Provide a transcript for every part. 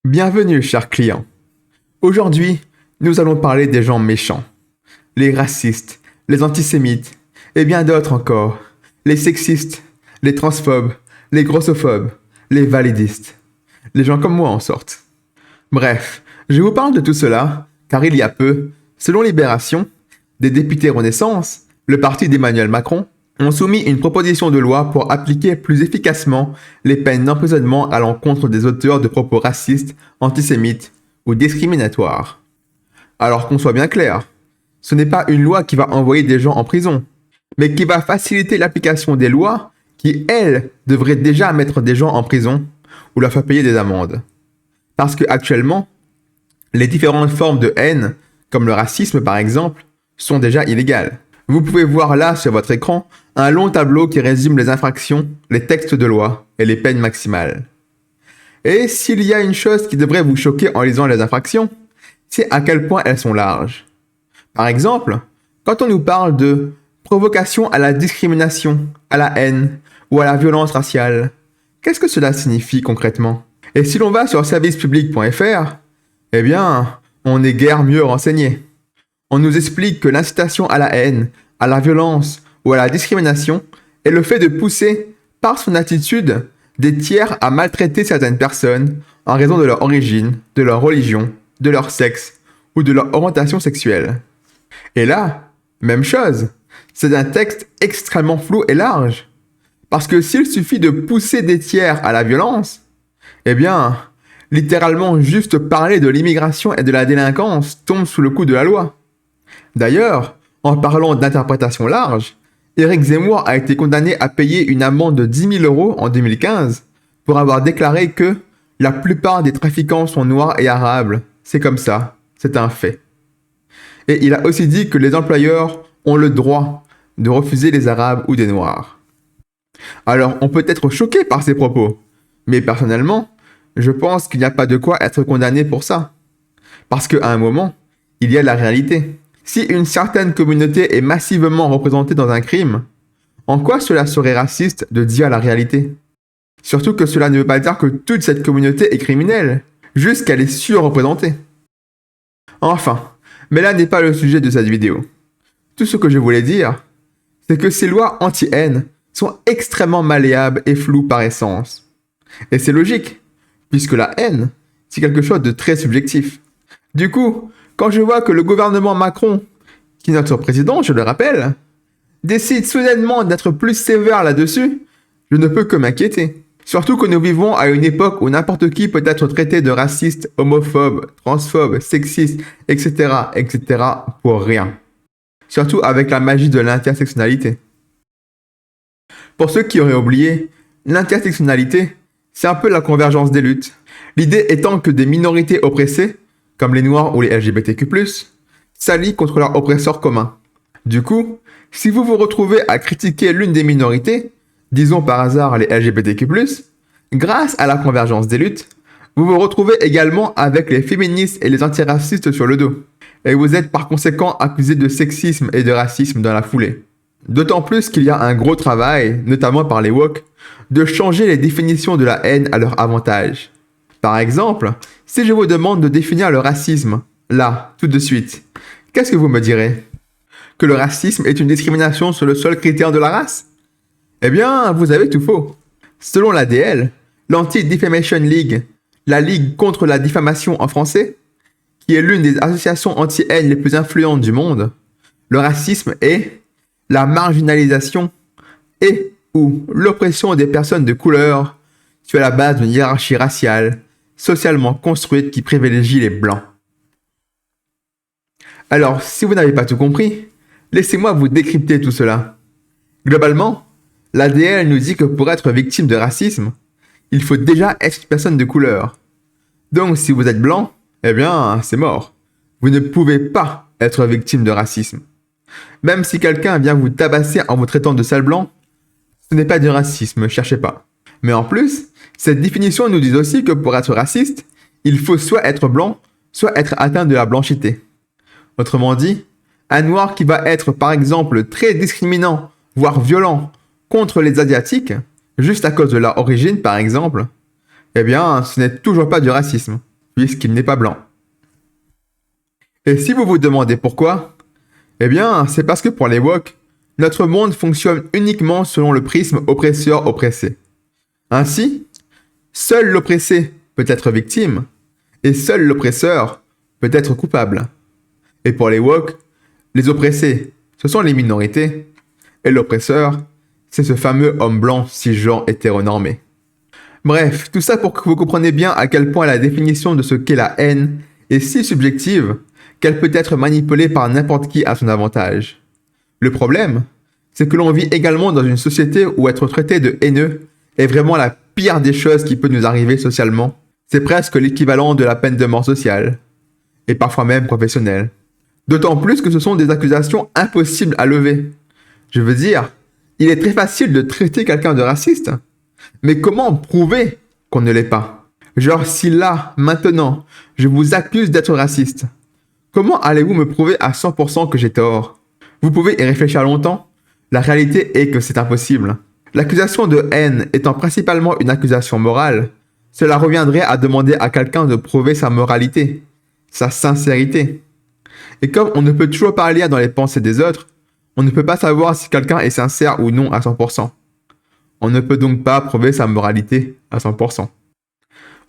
Bienvenue, chers clients. Aujourd'hui, nous allons parler des gens méchants, les racistes, les antisémites, et bien d'autres encore, les sexistes, les transphobes, les grossophobes, les validistes. Les gens comme moi en sortent. Bref, je vous parle de tout cela, car il y a peu, selon Libération, des députés Renaissance, le parti d'Emmanuel Macron, ont soumis une proposition de loi pour appliquer plus efficacement les peines d'emprisonnement à l'encontre des auteurs de propos racistes, antisémites ou discriminatoires. Alors qu'on soit bien clair, ce n'est pas une loi qui va envoyer des gens en prison, mais qui va faciliter l'application des lois qui, elles, devraient déjà mettre des gens en prison ou leur faire payer des amendes. Parce que actuellement, les différentes formes de haine, comme le racisme par exemple, sont déjà illégales. Vous pouvez voir là sur votre écran un long tableau qui résume les infractions, les textes de loi et les peines maximales. Et s'il y a une chose qui devrait vous choquer en lisant les infractions, c'est à quel point elles sont larges. Par exemple, quand on nous parle de provocation à la discrimination, à la haine ou à la violence raciale, qu'est-ce que cela signifie concrètement? Et si l'on va sur servicepublic.fr, eh bien, on est guère mieux renseigné. On nous explique que l'incitation à la haine, à la violence ou à la discrimination est le fait de pousser, par son attitude, des tiers à maltraiter certaines personnes en raison de leur origine, de leur religion, de leur sexe ou de leur orientation sexuelle. Et là, même chose, c'est un texte extrêmement flou et large. Parce que s'il suffit de pousser des tiers à la violence, eh bien, littéralement juste parler de l'immigration et de la délinquance tombe sous le coup de la loi. D'ailleurs, en parlant d'interprétation large, Éric Zemmour a été condamné à payer une amende de 10 000 € en 2015 pour avoir déclaré que la plupart des trafiquants sont noirs et arabes. C'est comme ça, c'est un fait. Et il a aussi dit que les employeurs ont le droit de refuser les arabes ou des noirs. Alors, on peut être choqué par ces propos, mais personnellement, je pense qu'il n'y a pas de quoi être condamné pour ça. Parce qu'à un moment, il y a la réalité. Si une certaine communauté est massivement représentée dans un crime, en quoi cela serait raciste de dire la réalité? Surtout que cela ne veut pas dire que toute cette communauté est criminelle, juste qu'elle est surreprésentée. Enfin, mais là n'est pas le sujet de cette vidéo. Tout ce que je voulais dire, c'est que ces lois anti-haine sont extrêmement malléables et floues par essence. Et c'est logique, puisque la haine, c'est quelque chose de très subjectif. Du coup, quand je vois que le gouvernement Macron, qui est notre président, je le rappelle, décide soudainement d'être plus sévère là-dessus, je ne peux que m'inquiéter. Surtout que nous vivons à une époque où n'importe qui peut être traité de raciste, homophobe, transphobe, sexiste, etc., etc. pour rien. Surtout avec la magie de l'intersectionnalité. Pour ceux qui auraient oublié, l'intersectionnalité, c'est un peu la convergence des luttes. L'idée étant que des minorités oppressées, comme les Noirs ou les LGBTQ+, s'allient contre leurs oppresseurs communs. Du coup, si vous vous retrouvez à critiquer l'une des minorités, disons par hasard les LGBTQ+, grâce à la convergence des luttes, vous vous retrouvez également avec les féministes et les antiracistes sur le dos. Et vous êtes par conséquent accusé de sexisme et de racisme dans la foulée. D'autant plus qu'il y a un gros travail, notamment par les woke, de changer les définitions de la haine à leur avantage. Par exemple, si je vous demande de définir le racisme, là, tout de suite, qu'est-ce que vous me direz? Que le racisme est une discrimination sur le seul critère de la race? Eh bien, vous avez tout faux. Selon l'ADL, l'Anti-Defamation League, la Ligue contre la diffamation en français, qui est l'une des associations anti-haine les plus influentes du monde, le racisme est la marginalisation et ou l'oppression des personnes de couleur sur la base d'une hiérarchie raciale, socialement construite qui privilégie les blancs. Alors, si vous n'avez pas tout compris, laissez-moi vous décrypter tout cela. Globalement, l'ADL nous dit que pour être victime de racisme, il faut déjà être une personne de couleur. Donc, si vous êtes blanc, eh bien, c'est mort. Vous ne pouvez pas être victime de racisme. Même si quelqu'un vient vous tabasser en vous traitant de sale blanc, ce n'est pas du racisme, cherchez pas. Mais en plus, cette définition nous dit aussi que pour être raciste, il faut soit être blanc, soit être atteint de la blanchité. Autrement dit, un noir qui va être par exemple très discriminant, voire violent, contre les asiatiques, juste à cause de leur origine par exemple, eh bien, ce n'est toujours pas du racisme. puisqu'il n'est pas blanc. Et si vous vous demandez pourquoi, eh bien, c'est parce que pour les woke, notre monde fonctionne uniquement selon le prisme oppresseur-oppressé. Ainsi, seul l'oppressé peut être victime, et seul l'oppresseur peut être coupable. Et pour les woke, les oppressés, ce sont les minorités, et l'oppresseur, c'est ce fameux homme blanc cisgenre hétéronormé. Bref, tout ça pour que vous compreniez bien à quel point la définition de ce qu'est la haine est si subjective qu'elle peut être manipulée par n'importe qui à son avantage. Le problème, c'est que l'on vit également dans une société où être traité de haineux est vraiment la pire des choses qui peut nous arriver socialement. C'est presque l'équivalent de la peine de mort sociale, et parfois même professionnelle. D'autant plus que ce sont des accusations impossibles à lever. Je veux dire, il est très facile de traiter quelqu'un de raciste, mais comment prouver qu'on ne l'est pas? Genre si là, maintenant, je vous accuse d'être raciste, comment allez-vous me prouver à 100% que j'ai tort? Vous pouvez y réfléchir longtemps. La réalité est que c'est impossible. L'accusation de haine étant principalement une accusation morale, cela reviendrait à demander à quelqu'un de prouver sa moralité, sa sincérité. Et comme on ne peut toujours pas lire dans les pensées des autres, on ne peut pas savoir si quelqu'un est sincère ou non à 100%. On ne peut donc pas prouver sa moralité à 100%.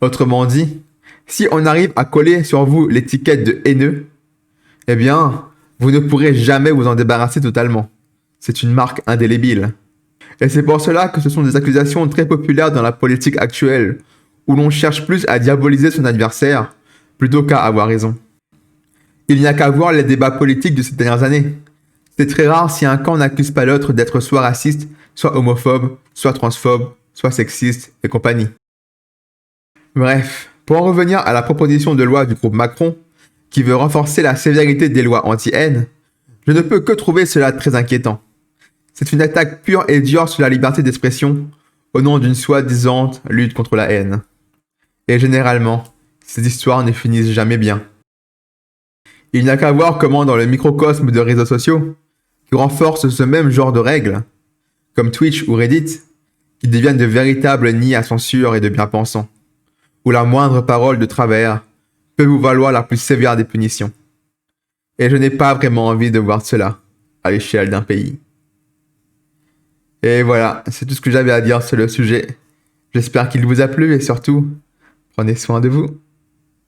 Autrement dit, si on arrive à coller sur vous l'étiquette de haineux, eh bien, vous ne pourrez jamais vous en débarrasser totalement. C'est une marque indélébile. Et c'est pour cela que ce sont des accusations très populaires dans la politique actuelle, où l'on cherche plus à diaboliser son adversaire plutôt qu'à avoir raison. Il n'y a qu'à voir les débats politiques de ces dernières années. C'est très rare si un camp n'accuse pas l'autre d'être soit raciste, soit homophobe, soit transphobe, soit sexiste et compagnie. Bref, pour en revenir à la proposition de loi du groupe Macron, qui veut renforcer la sévérité des lois anti-haine, je ne peux que trouver cela très inquiétant. C'est une attaque pure et dure sur la liberté d'expression, au nom d'une soi-disant lutte contre la haine. Et généralement, ces histoires ne finissent jamais bien. Il n'y a qu'à voir comment dans le microcosme de réseaux sociaux, qui renforcent ce même genre de règles, comme Twitch ou Reddit, qui deviennent de véritables nids à censure et de bien-pensants, où la moindre parole de travers peut vous valoir la plus sévère des punitions. Et je n'ai pas vraiment envie de voir cela à l'échelle d'un pays. Et voilà, c'est tout ce que j'avais à dire sur le sujet. J'espère qu'il vous a plu et surtout, prenez soin de vous.